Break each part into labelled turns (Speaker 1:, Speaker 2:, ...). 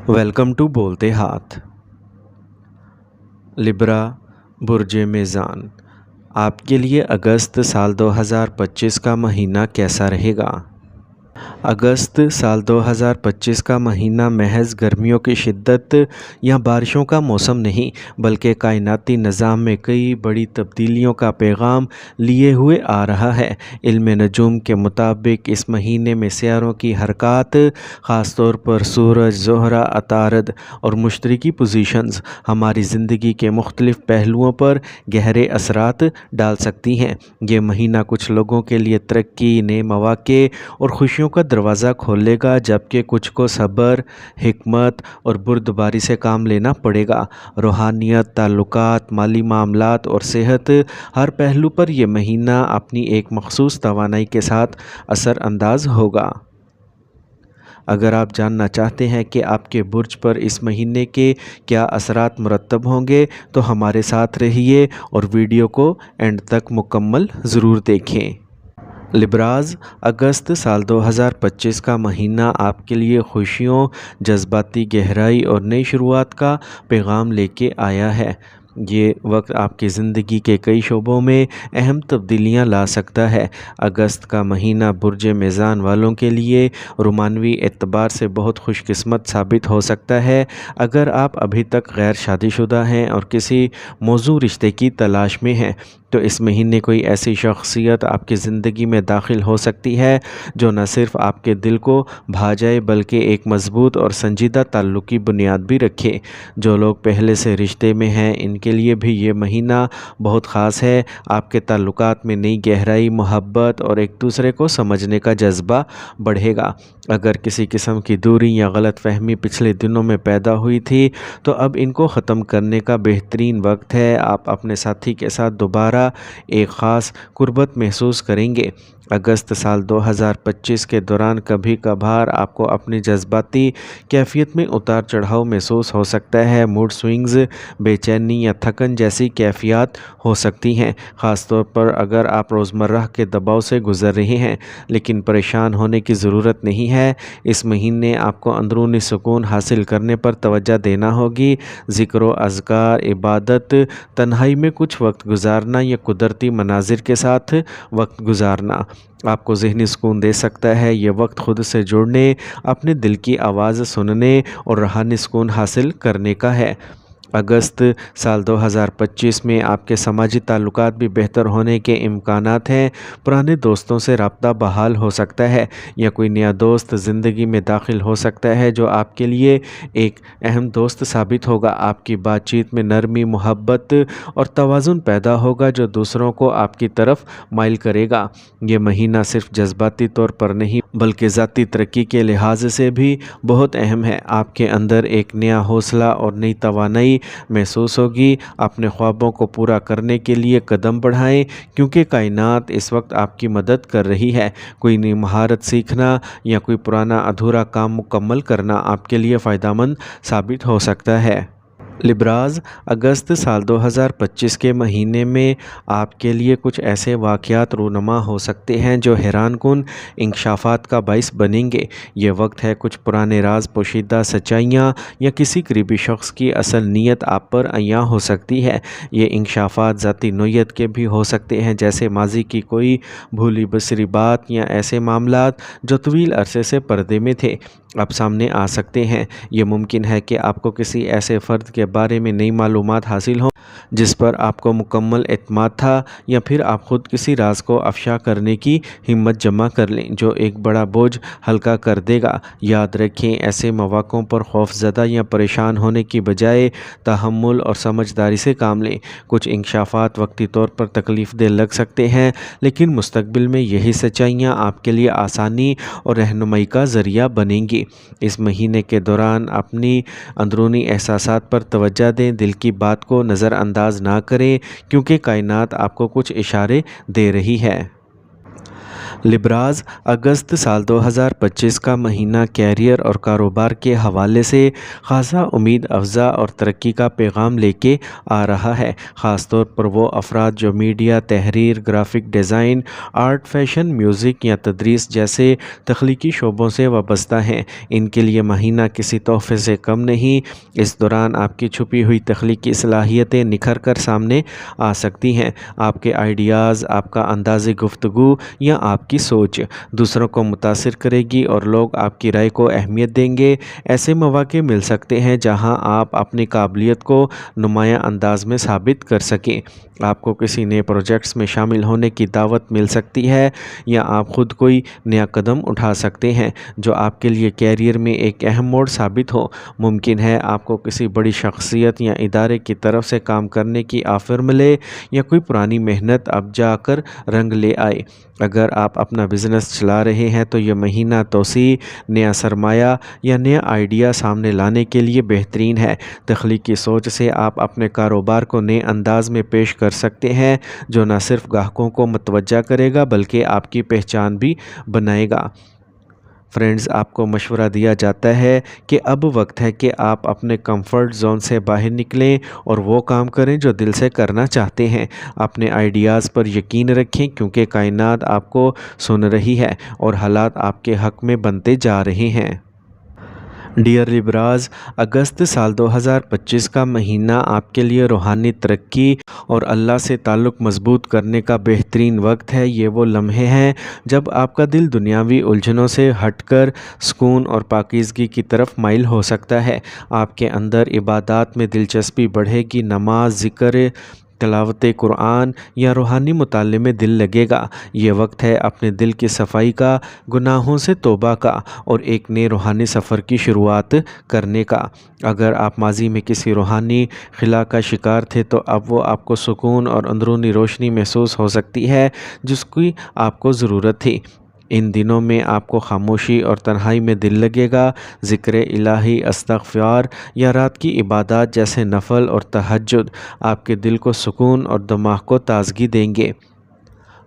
Speaker 1: Welcome to بولتے ہاتھ۔ لبرا، برج میزان، آپ کے لیے اگست سال 2025 کا مہینہ کیسا رہے گا؟ اگست سال 2025 کا مہینہ محض گرمیوں کی شدت یا بارشوں کا موسم نہیں بلکہ کائناتی نظام میں کئی بڑی تبدیلیوں کا پیغام لیے ہوئے آ رہا ہے۔ علم نجوم کے مطابق اس مہینے میں سیاروں کی حرکات، خاص طور پر سورج، زہرہ، عطارد اور مشتری کی پوزیشنز ہماری زندگی کے مختلف پہلوؤں پر گہرے اثرات ڈال سکتی ہیں۔ یہ مہینہ کچھ لوگوں کے لیے ترقی، نئے مواقع اور خوشیوں کا دروازہ کھولے گا، جبکہ کچھ کو صبر، حکمت اور بردباری سے کام لینا پڑے گا۔ روحانیت، تعلقات، مالی معاملات اور صحت، ہر پہلو پر یہ مہینہ اپنی ایک مخصوص توانائی کے ساتھ اثر انداز ہوگا۔ اگر آپ جاننا چاہتے ہیں کہ آپ کے برج پر اس مہینے کے کیا اثرات مرتب ہوں گے تو ہمارے ساتھ رہیے اور ویڈیو کو اینڈ تک مکمل ضرور دیکھیں۔ لبراز، اگست سال 2025 کا مہینہ آپ کے لیے خوشیوں، جذباتی گہرائی اور نئی شروعات کا پیغام لے کے آیا ہے۔ یہ وقت آپ کی زندگی کے کئی شعبوں میں اہم تبدیلیاں لا سکتا ہے۔ اگست کا مہینہ برج میزان والوں کے لیے رومانوی اعتبار سے بہت خوش قسمت ثابت ہو سکتا ہے۔ اگر آپ ابھی تک غیر شادی شدہ ہیں اور کسی موزوں رشتے کی تلاش میں ہیں تو اس مہینے کوئی ایسی شخصیت آپ کی زندگی میں داخل ہو سکتی ہے جو نہ صرف آپ کے دل کو بھا جائے بلکہ ایک مضبوط اور سنجیدہ تعلق کی بنیاد بھی رکھے۔ جو لوگ پہلے سے رشتے میں ہیں ان کے لیے بھی یہ مہینہ بہت خاص ہے۔ آپ کے تعلقات میں نئی گہرائی، محبت اور ایک دوسرے کو سمجھنے کا جذبہ بڑھے گا۔ اگر کسی قسم کی دوری یا غلط فہمی پچھلے دنوں میں پیدا ہوئی تھی تو اب ان کو ختم کرنے کا بہترین وقت ہے۔ آپ اپنے ساتھی کے ساتھ دوبارہ ایک خاص قربت محسوس کریں گے۔ اگست سال 2025 کے دوران کبھی کبھار آپ کو اپنی جذباتی کیفیت میں اتار چڑھاؤ محسوس ہو سکتا ہے۔ موڈ سوئنگز، بے چینی یا تھکن جیسی کیفیات ہو سکتی ہیں، خاص طور پر اگر آپ روزمرہ کے دباؤ سے گزر رہے ہیں، لیکن پریشان ہونے کی ضرورت نہیں ہے۔ اس مہینے آپ کو اندرونی سکون حاصل کرنے پر توجہ دینا ہوگی۔ ذکر و اذکار، عبادت، تنہائی میں کچھ وقت گزارنا یا قدرتی مناظر کے ساتھ وقت گزارنا آپ کو ذہنی سکون دے سکتا ہے۔ یہ وقت خود سے جڑنے، اپنے دل کی آواز سننے اور روحانی سکون حاصل کرنے کا ہے۔ اگست سال 2025 میں آپ کے سماجی تعلقات بھی بہتر ہونے کے امکانات ہیں۔ پرانے دوستوں سے رابطہ بحال ہو سکتا ہے یا کوئی نیا دوست زندگی میں داخل ہو سکتا ہے جو آپ کے لیے ایک اہم دوست ثابت ہوگا۔ آپ کی بات چیت میں نرمی، محبت اور توازن پیدا ہوگا جو دوسروں کو آپ کی طرف مائل کرے گا۔ یہ مہینہ صرف جذباتی طور پر نہیں بلکہ ذاتی ترقی کے لحاظ سے بھی بہت اہم ہے۔ آپ کے اندر ایک نیا حوصلہ اور نئی توانائی محسوس ہوگی۔ اپنے خوابوں کو پورا کرنے کے لیے قدم بڑھائیں کیونکہ کائنات اس وقت آپ کی مدد کر رہی ہے۔ کوئی نئی مہارت سیکھنا یا کوئی پرانا ادھورا کام مکمل کرنا آپ کے لیے فائدہ مند ثابت ہو سکتا ہے۔ لبراز، اگست سال 2025 کے مہینے میں آپ کے لیے کچھ ایسے واقعات رونما ہو سکتے ہیں جو حیران کن انکشافات کا باعث بنیں گے۔ یہ وقت ہے کچھ پرانے راز، پوشیدہ سچائیاں یا کسی قریبی شخص کی اصل نیت آپ پر عیاں ہو سکتی ہے۔ یہ انکشافات ذاتی نوعیت کے بھی ہو سکتے ہیں، جیسے ماضی کی کوئی بھولی بسری بات یا ایسے معاملات جو طویل عرصے سے پردے میں تھے اب سامنے آ سکتے ہیں۔ یہ ممکن ہے کہ آپ کو کسی ایسے فرد کے بارے میں نئی معلومات حاصل ہوں جس پر آپ کو مکمل اعتماد تھا، یا پھر آپ خود کسی راز کو افشا کرنے کی ہمت جمع کر لیں جو ایک بڑا بوجھ ہلکا کر دے گا۔ یاد رکھیں، ایسے مواقعوں پر خوف زدہ یا پریشان ہونے کی بجائے تحمل اور سمجھداری سے کام لیں۔ کچھ انکشافات وقتی طور پر تکلیف دہ لگ سکتے ہیں، لیکن مستقبل میں یہی سچائیاں آپ کے لیے آسانی اور رہنمائی کا ذریعہ بنیں گی۔ اس مہینے کے دوران اپنی اندرونی احساسات پر توجہ دیں، دل کی بات کو نظر انداز نہ کریں کیونکہ کائنات آپ کو کچھ اشارے دے رہی ہے۔ لبراز، اگست سال 2025 کا مہینہ کیریئر اور کاروبار کے حوالے سے خاصا امید افزا اور ترقی کا پیغام لے کے آ رہا ہے، خاص طور پر وہ افراد جو میڈیا، تحریر، graphic design, art, fashion, music یا تدریس جیسے تخلیقی شعبوں سے وابستہ ہیں۔ ان کے لیے مہینہ کسی تحفے سے کم نہیں۔ اس دوران آپ کی چھپی ہوئی تخلیقی صلاحیتیں نکھر کر سامنے آ سکتی ہیں۔ آپ کے آئیڈیاز، آپ کا انداز گفتگو یا آپ کی سوچ دوسروں کو متاثر کرے گی اور لوگ آپ کی رائے کو اہمیت دیں گے۔ ایسے مواقع مل سکتے ہیں جہاں آپ اپنی قابلیت کو نمایاں انداز میں ثابت کر سکیں۔ آپ کو کسی نئے پروجیکٹس میں شامل ہونے کی دعوت مل سکتی ہے یا آپ خود کوئی نیا قدم اٹھا سکتے ہیں جو آپ کے لیے کیریئر میں ایک اہم موڑ ثابت ہو۔ ممکن ہے آپ کو کسی بڑی شخصیت یا ادارے کی طرف سے کام کرنے کی آفر ملے یا کوئی پرانی محنت اب جا کر رنگ لے آئے۔ اگر آپ اپنا بزنس چلا رہے ہیں تو یہ مہینہ توسیع، نیا سرمایہ یا نیا آئیڈیا سامنے لانے کے لیے بہترین ہے۔ تخلیقی سوچ سے آپ اپنے کاروبار کو نئے انداز میں پیش کر سکتے ہیں جو نہ صرف گاہکوں کو متوجہ کرے گا بلکہ آپ کی پہچان بھی بنائے گا۔ فرینڈز، آپ کو مشورہ دیا جاتا ہے کہ اب وقت ہے کہ آپ اپنے کمفرٹ زون سے باہر نکلیں اور وہ کام کریں جو دل سے کرنا چاہتے ہیں۔ اپنے آئیڈیاز پر یقین رکھیں کیونکہ کائنات آپ کو سن رہی ہے اور حالات آپ کے حق میں بنتے جا رہے ہیں۔ ڈیئر لبراز، اگست سال 2025 کا مہینہ آپ کے لیے روحانی ترقی اور اللہ سے تعلق مضبوط کرنے کا بہترین وقت ہے۔ یہ وہ لمحے ہیں جب آپ کا دل دنیاوی الجھنوں سے ہٹ کر سکون اور پاکیزگی کی طرف مائل ہو سکتا ہے۔ آپ کے اندر عبادات میں دلچسپی بڑھے گی، نماز، ذکر، تلاوت قرآن یا روحانی مطالعے میں دل لگے گا۔ یہ وقت ہے اپنے دل کی صفائی کا، گناہوں سے توبہ کا اور ایک نئے روحانی سفر کی شروعات کرنے کا۔ اگر آپ ماضی میں کسی روحانی خلا کا شکار تھے تو اب وہ آپ کو سکون اور اندرونی روشنی محسوس ہو سکتی ہے جس کی آپ کو ضرورت تھی۔ ان دنوں میں آپ کو خاموشی اور تنہائی میں دل لگے گا۔ ذکر الہی، استغفار یا رات کی عبادات جیسے نفل اور تہجد آپ کے دل کو سکون اور دماغ کو تازگی دیں گے۔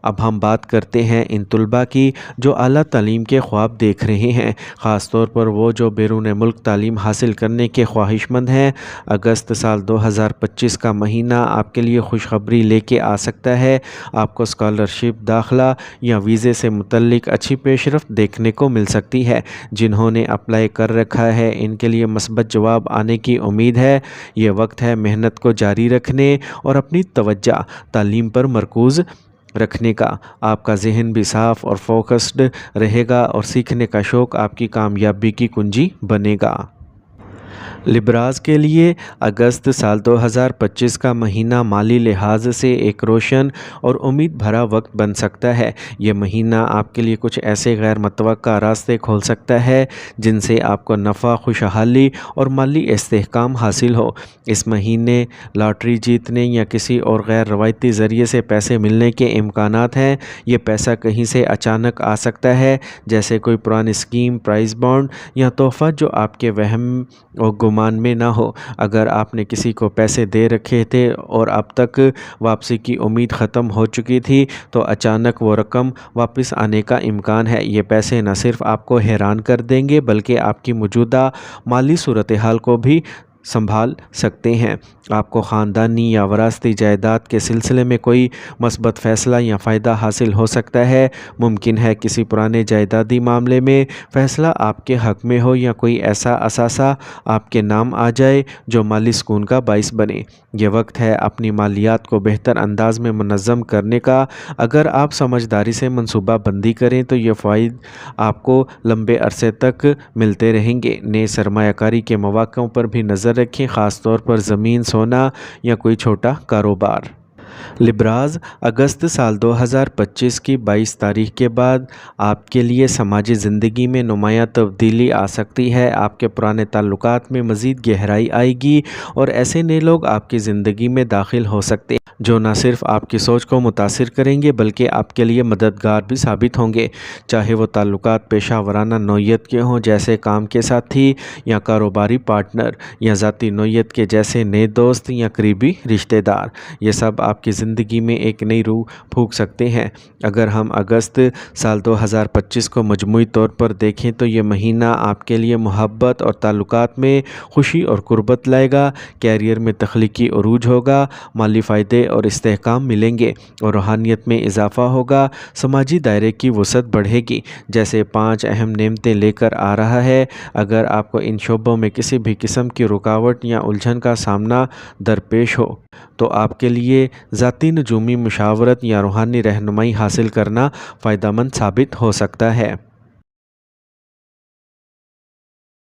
Speaker 1: اب ہم بات کرتے ہیں ان طلباء کی جو اعلیٰ تعلیم کے خواب دیکھ رہے ہیں، خاص طور پر وہ جو بیرون ملک تعلیم حاصل کرنے کے خواہش مند ہیں۔ اگست سال 2025 کا مہینہ آپ کے لیے خوشخبری لے کے آ سکتا ہے۔ آپ کو اسکالرشپ، داخلہ یا ویزے سے متعلق اچھی پیش رفت دیکھنے کو مل سکتی ہے۔ جنہوں نے اپلائی کر رکھا ہے ان کے لیے مثبت جواب آنے کی امید ہے۔ یہ وقت ہے محنت کو جاری رکھنے اور اپنی توجہ تعلیم پر مرکوز رکھنے کا۔ آپ کا ذہن بھی صاف اور فوکسڈ رہے گا اور سیکھنے کا شوق آپ کی کامیابی کی کنجی بنے گا۔ لبراز کے لیے اگست سال 2025 کا مہینہ مالی لحاظ سے ایک روشن اور امید بھرا وقت بن سکتا ہے۔ یہ مہینہ آپ کے لیے کچھ ایسے غیر متوقع راستے کھول سکتا ہے جن سے آپ کو نفع، خوشحالی اور مالی استحکام حاصل ہو۔ اس مہینے لاٹری جیتنے یا کسی اور غیر روایتی ذریعے سے پیسے ملنے کے امکانات ہیں۔ یہ پیسہ کہیں سے اچانک آ سکتا ہے جیسے کوئی پرانی اسکیم، پرائز بانڈ یا تحفہ جو آپ کے وہم اور گمان میں نہ ہو۔ اگر آپ نے کسی کو پیسے دے رکھے تھے اور اب تک واپسی کی امید ختم ہو چکی تھی تو اچانک وہ رقم واپس آنے کا امکان ہے۔ یہ پیسے نہ صرف آپ کو حیران کر دیں گے بلکہ آپ کی موجودہ مالی صورتحال کو بھی سنبھال سکتے ہیں۔ آپ کو خاندانی یا وراثتی جائیداد کے سلسلے میں کوئی مثبت فیصلہ یا فائدہ حاصل ہو سکتا ہے۔ ممکن ہے کسی پرانے جائیدادی معاملے میں فیصلہ آپ کے حق میں ہو یا کوئی ایسا اثاثہ آپ کے نام آ جائے جو مالی سکون کا باعث بنے۔ یہ وقت ہے اپنی مالیات کو بہتر انداز میں منظم کرنے کا۔ اگر آپ سمجھداری سے منصوبہ بندی کریں تو یہ فوائد آپ کو لمبے عرصے تک ملتے رہیں گے۔ نئے سرمایہ کاری کے مواقعوں پر بھی نظر رکھیں، خاص طور پر زمین، سونا یا کوئی چھوٹا کاروبار۔ لبراز، اگست سال 2025 کی 22 تاریخ کے بعد آپ کے لیے سماجی زندگی میں نمایاں تبدیلی آ سکتی ہے۔ آپ کے پرانے تعلقات میں مزید گہرائی آئے گی اور ایسے نئے لوگ آپ کی زندگی میں داخل ہو سکتے ہیں جو نہ صرف آپ کی سوچ کو متاثر کریں گے بلکہ آپ کے لیے مددگار بھی ثابت ہوں گے، چاہے وہ تعلقات پیشہ ورانہ نوعیت کے ہوں جیسے کام کے ساتھی یا کاروباری پارٹنر، یا ذاتی نوعیت کے جیسے نئے دوست یا قریبی رشتہ دار۔ یہ سب آپ آپ کی زندگی میں ایک نئی روح پھونک سکتے ہیں۔ اگر ہم اگست سال 2025 کو مجموعی طور پر دیکھیں تو یہ مہینہ آپ کے لیے محبت اور تعلقات میں خوشی اور قربت لائے گا۔ کیریئر میں تخلیقی عروج ہوگا، مالی فائدے اور استحکام ملیں گے اور روحانیت میں اضافہ ہوگا۔ سماجی دائرے کی وسعت بڑھے گی، جیسے 5 اہم نعمتیں لے کر آ رہا ہے۔ اگر آپ کو ان شعبوں میں کسی بھی قسم کی رکاوٹ یا الجھن کا سامنا درپیش ہو تو آپ کے لیے ذاتی نجومی مشاورت یا روحانی رہنمائی حاصل کرنا فائدہ مند ثابت ہو سکتا ہے۔